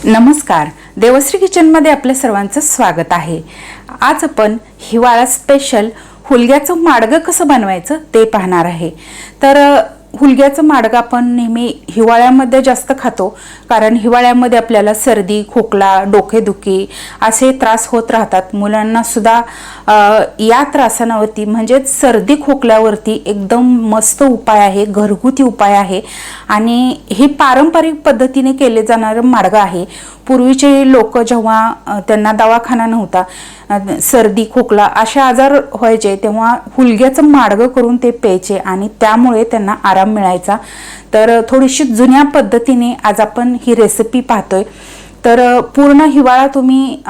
नमस्कार, देवश्री किचनमध्ये आपल्या सर्वांचं स्वागत आहे। आज आपण हिवाळा स्पेशल हुलग्याचं माडगं कसं बनवायचं ते पाहणार आहे। तर हुलग्याचं माडगं आपण नेहमी हिवाळ्यामध्ये जास्त खातो, कारण हिवाळ्यामध्ये आपल्याला सर्दी, खोकला, डोकेदुखी असे त्रास होत राहतात। मुलांना सुद्धा या त्रासांवरती म्हणजे सर्दी खोकल्यावरती एकदम मस्त उपाय आहे, घरगुती उपाय आहे आणि हे पारंपरिक पद्धतीने केले जाणारे माडगं आहे। पूर्वीचे लोक जेव्हा त्यांना दवाखाना नव्हता, सर्दी खोकला असे आजार व्हायचे, तेव्हा हुलग्याचं माडगं करून ते प्यायचे आणि त्यामुळे त्यांना आराम मिळायचा। तर थोडीशी जुन्या पद्धतीने आज आपण ही रेसिपी पाहतोय। तर पूर्ण हिवाळा तुम्ही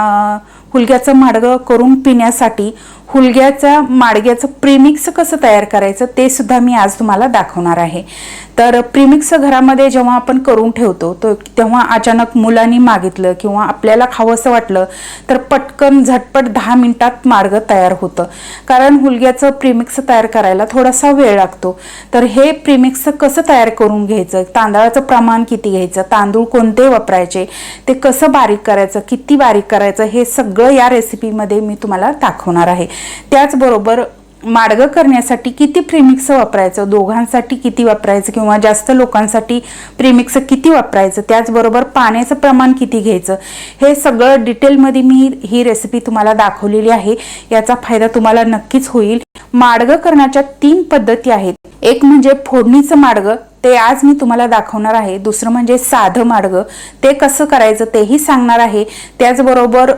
हुलग्याचं माडगं करून पिण्यासाठी हुलग्याच्या माडग्याचं प्रीमिक्स कसं तयार करायचं ते सुद्धा मी आज तुम्हाला दाखवणार आहे। तर प्रीमिक्स घरामध्ये जेव्हा आपण करून ठेवतो तेव्हा अचानक मुलांनी मागितलं किंवा आपल्याला खावंसं वाटलं तर पटकन झटपट 10 मिनिटात माडगं तयार होतं, कारण हुलग्याचं प्रीमिक्स तयार करायला थोडासा वेळ लागतो। तर हे प्रीमिक्स कसं तयार करून घ्यायचं, तांदळाचं प्रमाण किती घ्यायचं, तांदूळ कोणते वापरायचे, ते कसं बारीक करायचं, किती बारीक करायचं, हे सगळं या रेसिपीमध्ये मी तुम्हाला दाखवणार आहे। त्याचबरोबर माडगं करण्यासाठी किती प्रीमिक्स वापरायचं, दोघांसाठी किती वापरायचं किंवा जास्त लोकांसाठी प्रीमिक्स किती वापरायचं, त्याचबरोबर पाण्याचं प्रमाण किती घ्यायचं, हे सगळं डिटेलमध्ये मी ही रेसिपी तुम्हाला दाखवलेली आहे। याचा फायदा तुम्हाला नक्कीच होईल। माडगं करण्याच्या 3 पद्धती आहेत। एक म्हणजे फोडणीचं माडगं, ते आज मी तुम्हाला दाखवणार आहे। दुसरं म्हणजे साधं माडगं, ते कसं करायचं तेही सांगणार आहे। त्याचबरोबर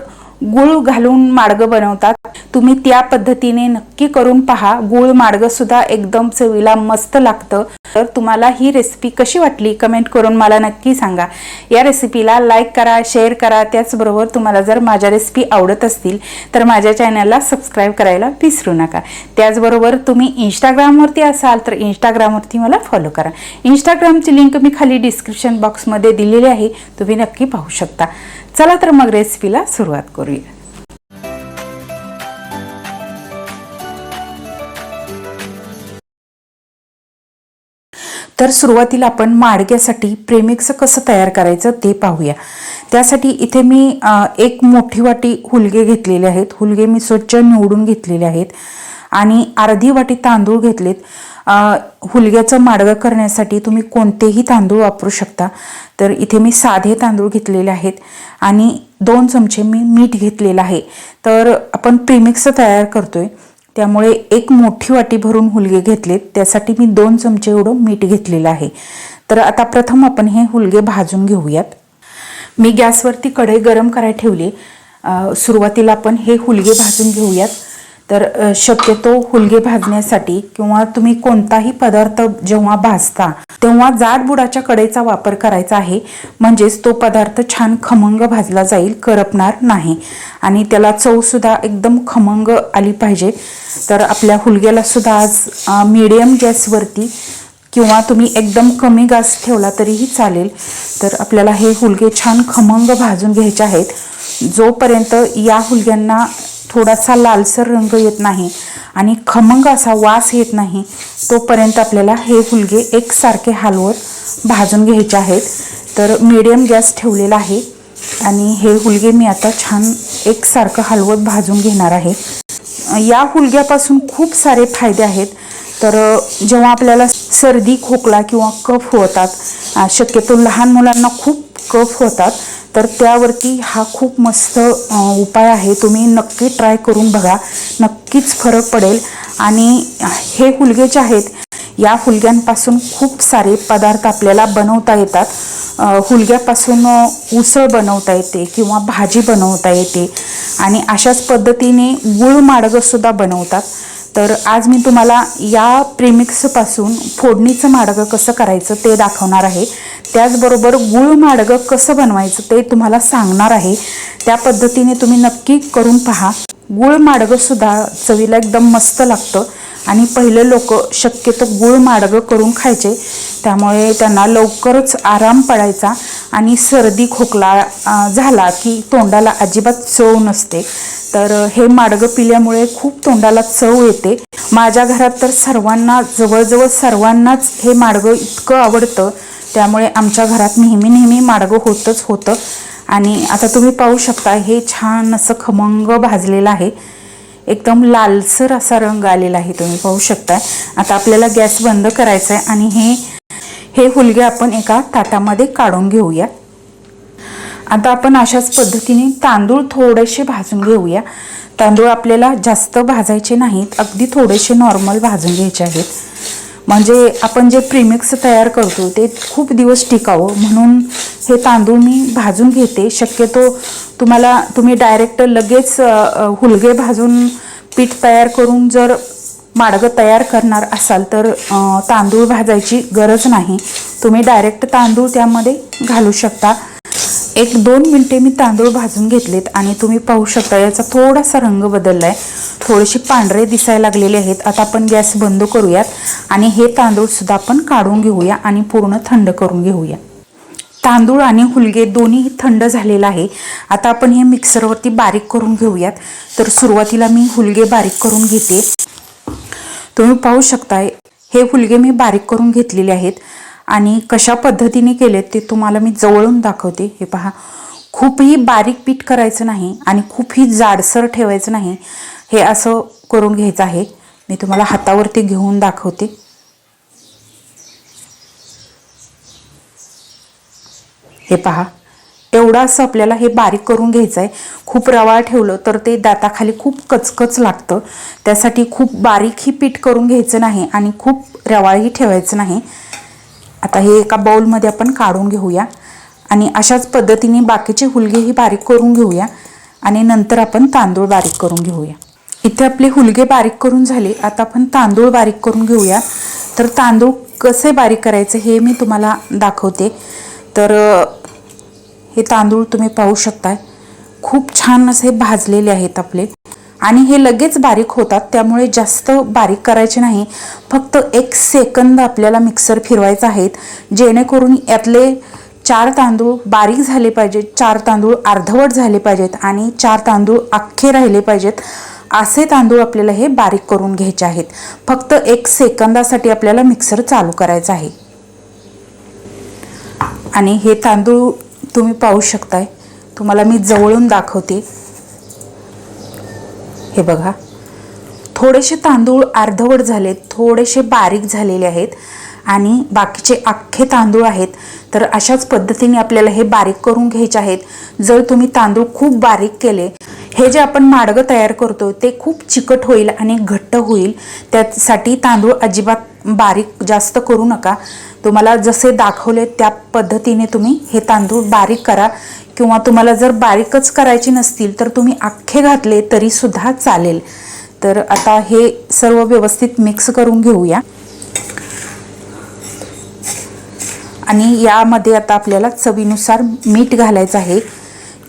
गुळ घालून माडगं बनवतात, तुम्ही त्या पद्धतीने नक्की करून पहा। गुळ माडगं सुद्धा एकदम चवीला मस्त लागतं। तर तुम्हाला ही रेसिपी कशी वाटली कमेंट करून मला नक्की सांगा। या रेसिपीला लाईक करा, शेअर करा। त्याचबरोबर तुम्हाला जर माझ्या रेसिपी आवडत असतील तर माझ्या चॅनलला सबस्क्राईब करायला विसरू नका। त्याचबरोबर तुम्ही इंस्टाग्रामवरती असाल तर इंस्टाग्रामवरती मला फॉलो करा। इंस्टाग्रामची लिंक मी खाली डिस्क्रिप्शन बॉक्समध्ये दिलेली आहे, तुम्ही नक्की पाहू शकता। चला तर मग रेसिपीला सुरुवात करूया। तर सुरुवातीला आपण माडग्यासाठी प्रीमिक्स कसं तयार करायचं ते पाहूया। त्यासाठी इथे मी एक मोठी वाटी हुलगे घेतलेले आहेत। हुलगे मी स्वच्छ निवडून घेतलेले आहेत आणि अर्धी वाटी तांदूळ घेतलेत। हुलग्याचं माडगं करण्यासाठी तुम्ही कोणतेही तांदूळ वापरू शकता। तर इथे मी साधे तांदूळ घेतलेले आहेत आणि 2 चमचे मी मीठ घेतलेलं आहे। तर आपण प्रीमिक्स तयार करतोय त्यामुळे एक मोठी वाटी भरून हुलगे घेतलेत, त्यासाठी मी 2 चमचे एवढं मीठ घेतलेलं आहे। तर आता प्रथम आपण हे हुलगे भाजून घेऊयात। मी गॅसवरती कढई गरम करायला ठेवली। सुरुवातीला आपण हे हुलगे भाजून घेऊयात। तर शक्यतो हुलगे भाजण्यासाठी किंवा तुम्ही कोणताही पदार्थ जेव्हा भाजता तेव्हा जाड बुडाच्या कढईचा वापर करायचा आहे, म्हणजेच तो पदार्थ छान खमंग भाजला जाईल, करपणार नाही आणि त्याला चव सुद्धा एकदम खमंग आली पाहिजे। तर आपल्या हुलग्याला सुद्धा आज मीडियम गॅसवरती किंवा तुम्ही एकदम कमी गॅस ठेवला तरीही चालेल। तर आपल्याला हे हुलगे छान खमंग भाजून घ्यायचे आहेत। जोपर्यंत या हुलग्यांना थोडासा लालसर रंग येत नाही आणि खमंग असा वास येत नाही तोपर्यंत आपल्याला हे हुलगे एकसारखे हलवत भाजून घ्यायचे आहेत। तर मीडियम गॅस ठेवलेला आहे आणि हे हुलगे मी आता छान एकसारखं हलवत भाजून घेणार आहे। या हुलग्यापासून खूप सारे फायदे आहेत। तर जेव्हा आपल्याला सर्दी खोकला किंवा कफ होतात, शक्यतो लहान मुलांना खूप कफ होतात, तर त्यावरती हा खूप मस्त उपाय आहे। तुम्ही नक्की ट्राय करून बघा, नक्कीच फरक पडेल। आणि हे हुलगे जे आहेत, या हुलग्यांपासून खूप सारे पदार्थ आपल्याला बनवता येतात। हुलग्यापासून उसळ बनवता येते किंवा भाजी बनवता येते आणि अशाच पद्धतीने गुळ माडगं सुद्धा बनवतात। तर आज मी तुम्हाला या प्रीमिक्सपासून फोडणीचं माडगं कसं करायचं ते दाखवणार आहे। त्याचबरोबर गुळ माडगं कसं बनवायचं ते तुम्हाला सांगणार आहे। त्या पद्धतीने तुम्ही नक्की करून पहा। गुळ माडगं सुद्धा चवीला एकदम मस्त लागतं आणि पहिले लोक शक्यतो गुळ माडगं करून खायचे, त्यामुळे त्यांना लवकरच आराम पडायचा आणि सर्दी खोकला झाला की तोंडाला अजिबात चव नसते। तर हे माडगं पिल्यामुळे खूप तोंडाला चव येते। माझ्या घरात तर सर्वांना, जवळजवळ सर्वांनाच हे माडगं इतकं आवडतं, त्यामुळे आमच्या घरात नेहमी माडगं होतच होतं आणि आता तुम्ही पाहू शकता हे छान असं खमंग भाजलेलं आहे, एकदम लालसर असा रंग आलेला आहे, तुम्ही पाहू शकता। आता आपल्याला गॅस बंद करायचा आहे आणि हे हुलगे आपण एका ताटामध्ये काढून घेऊया। आता आपण अशाच पद्धतीने तांदूळ थोडेसे भाजून घेऊया। तांदूळ आपल्याला जास्त भाजायचे नाहीत, अगदी थोडेसे नॉर्मल भाजून घ्यायचे आहेत, म्हणजे आपण जे प्रीमिक्स तयार करतो ते खूप दिवस टिकावं म्हणून हे तांदूळ मी भाजून घेते। शक्यतो तुम्ही डायरेक्ट लगेच हुलगे भाजून पीठ तयार करून जर माडगं तयार करणार असाल तर तांदूळ भाजायची गरज नाही, तुम्ही डायरेक्ट तांदूळ त्यामध्ये घालू शकता। 1-2 मिनिटे मी तांदूळ भाजून घेतलेत आणि तुम्ही पाहू शकता याचा थोडासा रंग बदललाय, थोडेसे पांढरे दिसायला लागलेले आहेत। आता आपण गॅस बंद करूयात आणि हे तांदूळ सुद्धा आपण काढून घेऊया आणि पूर्ण थंड करून घेऊया। तांदूळ आणि हुलगे दोन्ही थंड झालेला आहे। आता आपण हे मिक्सरवरती बारीक करून घेऊयात। तर सुरुवातीला मी हुलगे बारीक करून घेते, तुम्ही पाहू शकताय हे हुलगे मी बारीक करून घेतलेले आहेत आणि कशा पद्धतीने केलेत ते तुम्हाला मी जवळून दाखवते। हे पहा, खूपही बारीक पीठ करायचं नाही आणि खूपही जाडसर ठेवायचं नाही, हे असं करून घ्यायचं आहे। मी तुम्हाला हातावरती घेऊन दाखवते। हे पहा, एवढं असं आपल्याला हे बारीक करून घ्यायचं आहे। खूप रवाळ ठेवलं तर ते दाताखाली खूप कचकच लागतं, त्यासाठी खूप बारीकही पीठ करून घ्यायचं नाही आणि खूप रवाळही ठेवायचं नाही। आता हे एका बाउलमध्ये आपण काढून घेऊया आणि अशाच पद्धतीने बाकीचे हुलगेही बारीक करून घेऊया आणि नंतर आपण तांदूळ बारीक करून घेऊया। इथे आपले हुलगे बारीक करून झाले, आता आपण तांदूळ बारीक करून घेऊया। तर तांदूळ कसे बारीक करायचे हे मी तुम्हाला दाखवते। तर हे तांदूळ तुम्ही पाहू शकताय खूप छान असे भाजलेले आहेत आपले आणि हे लगेच बारीक होतात, त्यामुळे जास्त बारीक करायचे नाही, फक्त 1 सेकंद आपल्याला मिक्सर फिरवायचा आहे, जेणेकरून यातले 4 तांदूळ बारीक झाले पाहिजेत, 4 तांदूळ अर्धवट झाले पाहिजेत आणि 4 तांदूळ अख्खे राहिले पाहिजेत, असे तांदूळ आपल्याला हे बारीक करून घ्यायचे आहेत। फक्त 1 सेकंदासाठी आपल्याला मिक्सर चालू करायचा आहे आणि हे तांदूळ तुम्ही पाहू शकताय, तुम्हाला मी जवळून दाखवते। हे बघा, थोडेसे तांदूळ अर्धवट झालेत, थोडेसे बारीक झालेले आहेत आणि बाकीचे अख्खे तांदूळ आहेत। तर अशाच पद्धतीने आपल्याला हे बारीक करून घ्यायचे आहेत। जर तुम्ही तांदूळ खूप बारीक केले, हे जे आपण माडगं तयार करतो ते खूप चिकट होईल आणि घट्ट होईल, त्यासाठी तांदूळ अजिबात बारीक जास्त करू नका। तुम्हाला जसे दाखवले त्या पद्धतीने तुम्ही हे तांदूळ बारीक करा, किंवा तुम्हाला जर बारीकच करायचे नसतील तर तुम्ही अख्खे घातले तरी सुद्धा चालेल। तर आता हे सर्व व्यवस्थित मिक्स करून घेऊया आणि यामध्ये आता आपल्याला चवीनुसार मीठ घालायचं आहे,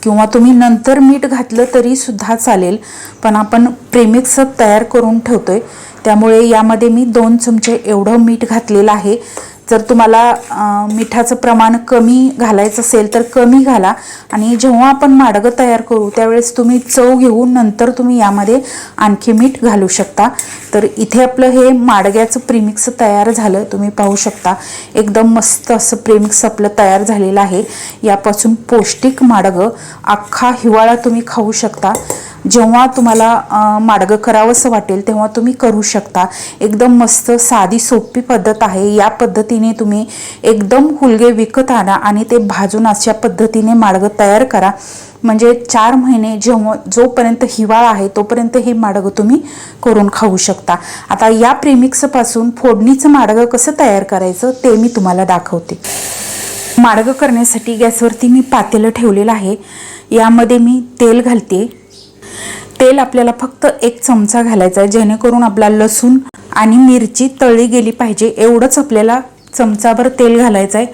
किंवा तुम्ही नंतर मीठ घातलं तरी सुद्धा चालेल, पण आपण प्रीमिक्स तयार करून ठेवतोय त्यामुळे यामध्ये मी 2 चमचे एवढं मीठ घातलेलं आहे। जर तुम्हाला मिठाचं प्रमाण कमी घालायचं असेल तर कमी घाला आणि जेव्हा आपण माडगं तयार करू त्यावेळेस तुम्ही चव घेऊन नंतर तुम्ही यामध्ये आणखी मीठ घालू शकता। तर इथे आपलं हे माडग्याचं प्रीमिक्स तयार झालं, तुम्ही पाहू शकता एकदम मस्त असं प्रीमिक्स आपलं तयार झालेलं आहे। यापासून पौष्टिक माडगं अख्खा हिवाळा तुम्ही खाऊ शकता, जेव्हा तुम्हाला माडगं करावंसं वाटेल तेव्हा तुम्ही करू शकता। एकदम मस्त साधी सोपी पद्धत आहे, या पद्धतीने तुम्ही एकदम हुलगे विकत आणा आणि ते भाजून अशा पद्धतीने माडगं तयार करा, म्हणजे 4 महिने जोपर्यंत हिवाळा आहे तोपर्यंत हे माडगं तुम्ही करून खाऊ शकता। आता या प्रीमिक्सपासून फोडणीचं माडगं कसं तयार करायचं ते मी तुम्हाला दाखवते। माडगं करण्यासाठी गॅसवरती मी पातेलं ठेवलेलं आहे, यामध्ये मी तेल घालते। तेल आपल्याला फक्त 1 चमचा घालायचा आहे, जेणेकरून आपला लसूण आणि मिरची तळली गेली पाहिजे, एवढंच आपल्याला चमचाभर तेल घालायचं आहे।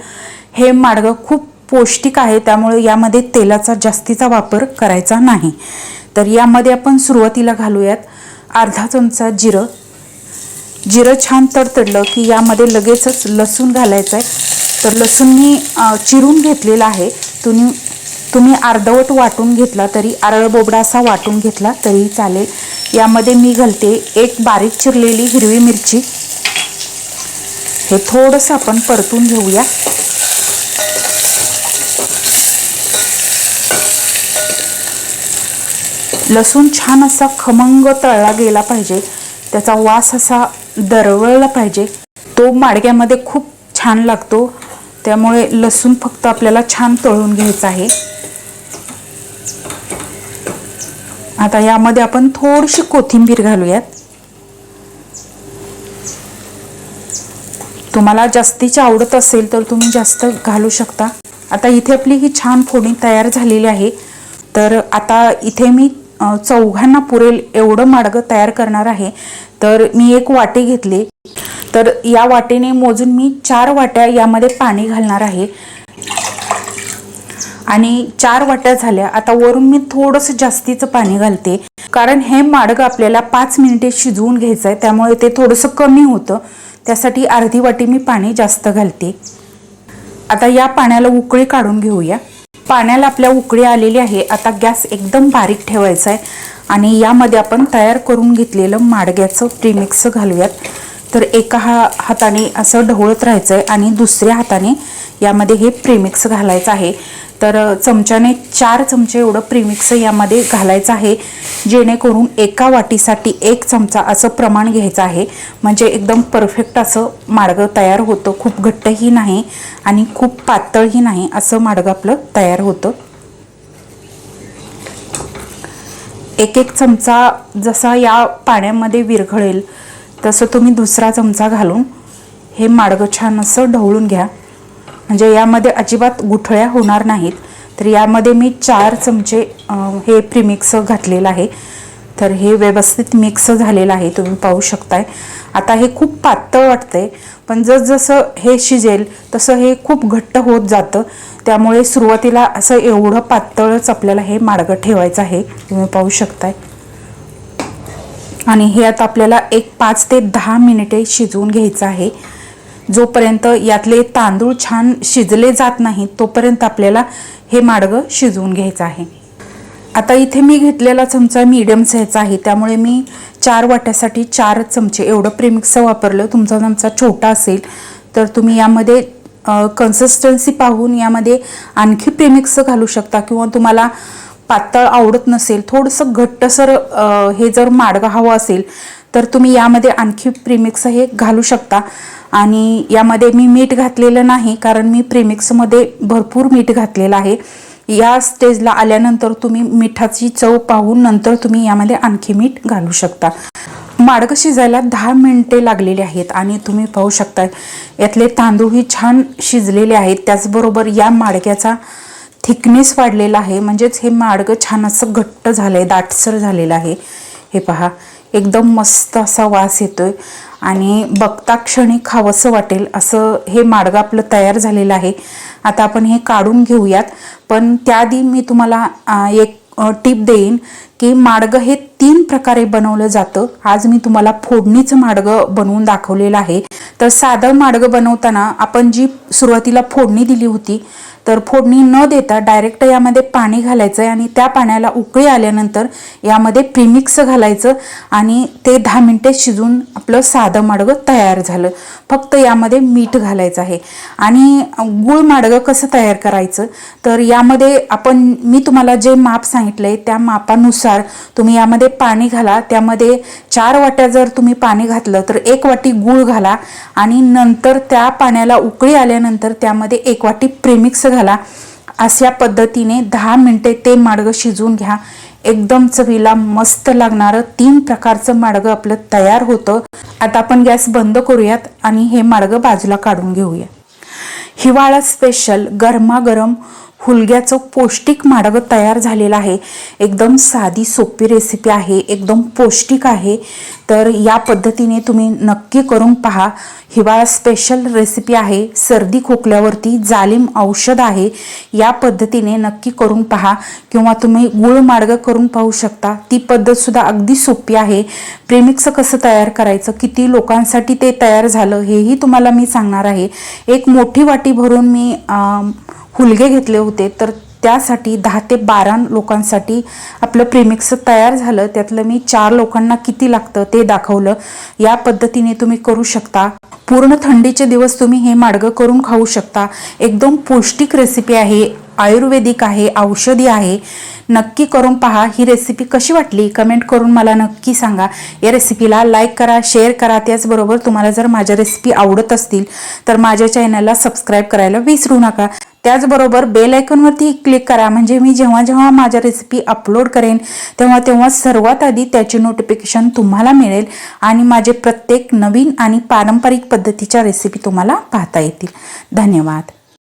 हे माडगं खूप पौष्टिक आहे त्यामुळे यामध्ये तेलाचा जास्तीचा वापर करायचा नाही। तर यामध्ये आपण सुरुवातीला घालूयात अर्धा चमचा जिरं। जिरं छान तडतडलं की यामध्ये लगेचच लसूण घालायचं आहे। तर लसूण मी चिरून घेतलेला आहे, तुम्ही अर्धवट वाटून घेतला तरी, अरळ बोबडा असा वाटून घेतला तरी चालेल। यामध्ये मी घालते 1 बारीक चिरलेली हिरवी मिरची, हे थोडंसं आपण परतून घेऊया। लसूण छान असा खमंग तळला गेला पाहिजे, त्याचा वास असा दरवळला पाहिजे, तो माडग्यामध्ये खूप छान लागतो। त्यामुळे लसूण फक्त आपल्याला छान तळून घ्यायचा आहे। आता यामध्ये आपण थोडीशी कोथिंबीर घालूयात। तुम्हाला जास्तीची आवडत असेल तर तुम्ही जास्त घालू शकता। आता इथे आपली ही छान फोडणी तयार झालेली आहे। तर आता इथे मी चौघांना पुरेल एवढं माडगं तयार करणार आहे। तर मी एक वाटी घेतली, तर या वाटीने मोजून मी 4 वाट्या यामध्ये पाणी घालणार आहे आणि 4 वाट्या झाल्या। आता वरून मी थोडंसं जास्तीचं पाणी घालते, कारण हे माडगं आपल्याला 5 मिनिटे शिजवून घ्यायचं आहे, त्यामुळे ते थोडंसं कमी होतं। त्यासाठी अर्धी वाटी मी पाणी जास्त घालते। आता या पाण्याला उकळी काढून घेऊया। पाण्याला आपल्या उकळी आलेली आहे। आता गॅस एकदम बारीक ठेवायचा आहे आणि यामध्ये आपण तयार करून घेतलेलं माडग्याचं प्रीमिक्स घालूयात। तर एका हाताने असं ढवळत राहायचं आहे आणि दुसऱ्या हाताने यामध्ये हे प्रीमिक्स घालायचं आहे। तर चमच्याने 4 चमचे एवढं प्रीमिक्स यामध्ये घालायचं आहे, जेणेकरून एका वाटीसाठी 1 चमचा असं प्रमाण घ्यायचं आहे। म्हणजे एकदम परफेक्ट असं माडगं तयार होतं, खूप घट्टही नाही आणि खूप पातळही नाही, असं माडगं आपलं तयार होतं। 1-1 चमचा जसा या पाण्यामध्ये विरघळेल तसं तुम्ही दुसरा चमचा घालून हे माडगं छान असं ढवळून घ्या, म्हणजे यामध्ये अजिबात गुठळ्या होणार नाहीत। तर यामध्ये मी 4 चमचे हे प्रीमिक्स घातलेलं आहे। तर हे व्यवस्थित मिक्स झालेलं आहे, तुम्ही पाहू शकताय। आता हे खूप पातळ वाटतंय, पण जसजसं हे शिजेल तसं हे खूप घट्ट होत जातं। त्यामुळे सुरुवातीला असं एवढं पातळच आपल्याला हे माडगं ठेवायचं आहे, तुम्ही पाहू शकताय। आणि हे आता आपल्याला 5 ते 10 मिनिटे शिजवून घ्यायचं आहे। जोपर्यंत यातले तांदूळ छान शिजले जात नाहीत तोपर्यंत आपल्याला हे माडगं शिजवून घ्यायचं आहे। आता इथे मी घेतलेला चमचा मीडियम साईजचा आहे, त्यामुळे मी 4 वाट्यासाठी 4 चमचे एवढं प्रीमिक्स वापरलं। तुमचा चमचा छोटा असेल तर तुम्ही यामध्ये कन्सिस्टन्सी पाहून यामध्ये आणखी प्रीमिक्स घालू शकता, किंवा तुम्हाला पातळ आवडत नसेल, थोडंसं घट्टसर हे जर माडगं हवं असेल तर तुम्ही यामध्ये आणखी प्रीमिक्स हे घालू शकता। आणि यामध्ये मी मीठ घातलेलं नाही, कारण मी प्रीमिक्समध्ये भरपूर मीठ घातलेलं आहे। या स्टेजला आल्यानंतर तुम्ही मिठाची चव पाहून नंतर तुम्ही यामध्ये आणखी मीठ घालू शकता। माडगं शिजायला 10 मिनिटे लागलेली आहेत आणि तुम्ही पाहू शकता यातले तांदूळही छान शिजलेले आहेत। त्याचबरोबर या माडग्याचा थिकनेस वाढलेला आहे, म्हणजेच हे माडगं छान असं घट्ट झालंय, दाटसर झालेलं आहे। हे पहा, एकदम मस्त असा वास येतोय आणि बघता क्षणी खावंसं वाटेल असं हे माडगं आपलं तयार झालेलं आहे। आता आपण हे काढून घेऊयात, पण त्याआधी मी तुम्हाला एक टिप देईन की माडगं हे 3 प्रकारे बनवलं जातं। आज मी तुम्हाला फोडणीचं माडगं बनवून दाखवलेलं आहे। तर साधं माडगं बनवताना आपण जी सुरुवातीला फोडणी दिली होती, तर फोडणी न देता डायरेक्ट यामध्ये पाणी घालायचं आहे आणि त्या पाण्याला उकळी आल्यानंतर यामध्ये प्रीमिक्स घालायचं आणि ते 10 मिनिटे शिजून आपलं साधं माडगं तयार झालं। फक्त यामध्ये मीठ घालायचं आहे। आणि गुळ माडगं कसं तयार करायचं, तर यामध्ये मी तुम्हाला जे माप सांगितलंय त्या मापानुसार तुम्ही यामध्ये पाणी घाला। त्यामध्ये 4 वाट्या जर तुम्ही पाणी घातलं तर 1 वाटी गुळ घाला आणि नंतर त्या पाण्याला उकळी आल्यानंतर त्यामध्ये 1 वाटी प्रीमिक्स घाला। अशा पद्धतीने 10 मिनिटे ते माडगं शिजवून घ्या। एकदम चवीला मस्त लागणारं 3 प्रकारचं माडगं आपलं तयार होतं। आता आपण गॅस बंद करूयात आणि हे माडगं बाजूला काढून घेऊया। हिवाळा स्पेशल गरमागरम हुलग्याचं पौष्टिक माडगं तयार झालेलं आहे। एकदम साधी सोपी रेसिपी आहे, एकदम पौष्टिक आहे। तर या पद्धतीने तुम्ही नक्की करून पहा। हिवाळा स्पेशल रेसिपी आहे, सर्दी खोकल्यावरती जालिम औषध आहे। या पद्धतीने नक्की करून पहा, किंवा तुम्ही गुळ माडगं करून पाहू शकता। ती पद्धत सुद्धा अगदी सोपी आहे। प्रीमिक्स कसं तयार करायचं, किती लोकांसाठी ते तयार झालं हेही तुम्हाला मी सांगणार आहे। एक मोठी वाटी भरून मी हुलगे घेतले होते, तर त्यासाठी 10 ते 12 लोकांसाठी आपलं प्रीमिक्स तयार झालं। त्यातलं मी 4 लोकांना किती लागतं ते दाखवलं। या पद्धतीने तुम्ही करू शकता। पूर्ण थंडीचे दिवस तुम्ही हे माडगं करून खाऊ शकता। एकदम पौष्टिक रेसिपी आहे। आयुर्वेदिक आहे, औषधी आहे. नक्की करून पहा. ही रेसिपी कशी वाटली कमेंट करून मला नक्की सांगा. या रेसिपीला लाईक करा, शेअर करा. त्याचबरोबर तुम्हाला जर माझ्या रेसिपी आवडत असतील तर माझ्या चॅनलला सबस्क्राईब करायला विसरू नका. त्याचबरोबर बेल आयकॉनवरती क्लिक करा, म्हणजे मी जेव्हा जेव्हा माझ्या रेसिपी अपलोड करेन तेव्हा तेव्हा सर्वात आधी त्याचे नोटिफिकेशन तुम्हाला मिळेल आणि माझे प्रत्येक नवीन आणि पारंपरिक पद्धतीच्या रेसिपी तुम्हाला पाहता येतील. धन्यवाद.